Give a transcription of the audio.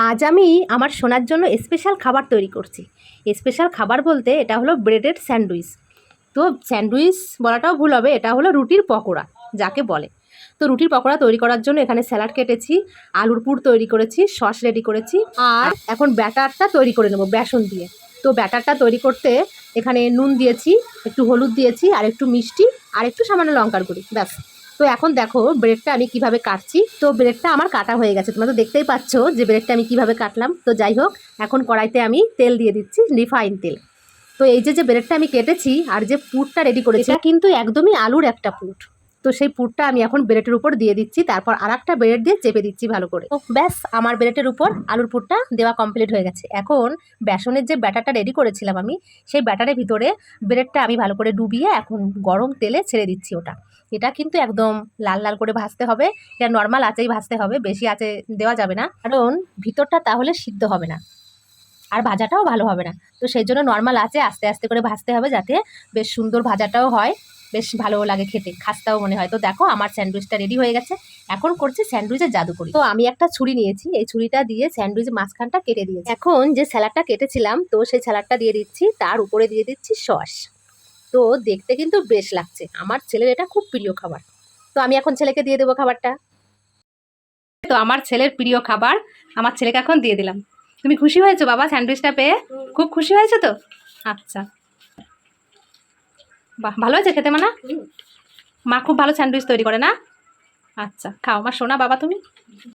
আজ আমি আমার সোনার জন্য স্পেশাল খাবার তৈরি করছি। স্পেশাল খাবার বলতে এটা হলো ব্রেডের স্যান্ডউইচ। তো স্যান্ডউইচ বলাটাও ভুল হবে, এটা হলো রুটির পকোড়া যাকে বলে। তো রুটির পকোড়া তৈরি করার জন্য এখানে স্যালাড কেটেছি, আলুর পুর তৈরি করেছি, সস রেডি করেছি, আর এখন ব্যাটারটা তৈরি করে নেব বেসন দিয়ে। তো ব্যাটারটা তৈরি করতে এখানে নুন দিয়েছি, একটু হলুদ দিয়েছি, আর একটু মিষ্টি, আর একটু সামান্য লঙ্কার গুঁড়ি, ব্যাস। তো এখন দেখো ব্রেডটা আমি কিভাবে কাটছি। তো ব্রেডটা আমার কাটা হয়ে গেছে, তোমরা তো দেখতেই পাচ্ছ যে ব্রেডটা আমি কিভাবে কাটলাম। তো যাই হোক, এখন কড়াইতে আমি তেল দিয়ে দিচ্ছি, রিফাইন তেল। তো এই যে ব্রেডটা আমি কেটেছি আর যে পুরটা রেডি করেছি, এটা কিন্তু একদমই আলুর একটা পুর। তো সেই পুরটা আমি এখন ব্রেডের উপর দিয়ে দিচ্ছি, তারপর আর একটা ব্রেড দিয়ে চেপে দিচ্ছি ভালো করে। তো ব্যাস, আমার ব্রেডের উপর আলুর পুরটা দেওয়া কমপ্লিট হয়ে গেছে। এখন বেসনের যে ব্যাটারটা রেডি করেছিলাম আমি, সেই ব্যাটারের ভিতরে ব্রেডটা আমি ভালো করে ডুবিয়ে এখন গরম তেলে ছেড়ে দিচ্ছি ওটা। এটা কিন্তু একদম লাল লাল করে ভাজতে হবে, এটা নর্মাল আঁচেই ভাজতে হবে, বেশি আঁচে দেওয়া যাবে না, কারণ ভিতরটা তাহলে সিদ্ধ হবে না আর ভাজাটাও ভালো হবে না। তো সেই জন্য নর্মাল আঁচে আস্তে আস্তে করে ভাজতে হবে, যাতে বেশ সুন্দর ভাজাটাও হয়, বেশ ভালো লাগে খেতে, খাস্তাও মনে হয়। তো দেখো আমার স্যান্ডউইচটা রেডি হয়ে গেছে। এখন করছি স্যান্ডউইচের জাদুকরি। তো আমি একটা ছুরি নিয়েছি, এই ছুরিটা দিয়ে স্যান্ডউইচের মাঝখানটা কেটে দিয়েছি। এখন যে স্যালাডটা কেটেছিলাম, তো সেই স্যালাডটা দিয়ে দিচ্ছি, তার উপরে দিয়ে দিচ্ছি সস। তো দেখতে কিন্তু বেশ লাগছে, আমার ছেলের এটা খুব প্রিয় খাবার। তো আমি এখন ছেলেকে দিয়ে দেবো খাবারটা। তো আমার ছেলের প্রিয় খাবার আমার ছেলেকে এখন দিয়ে দিলাম। তুমি খুশি হয়েছো বাবা স্যান্ডউইচটা পেয়ে? খুব খুশি হয়েছে তো? আচ্ছা, বাহ, ভালো হয়েছে খেতে? মানা মা খুব ভালো স্যান্ডউইচ তৈরি করে না? আচ্ছা, খাও আমার সোনা বাবা তুমি।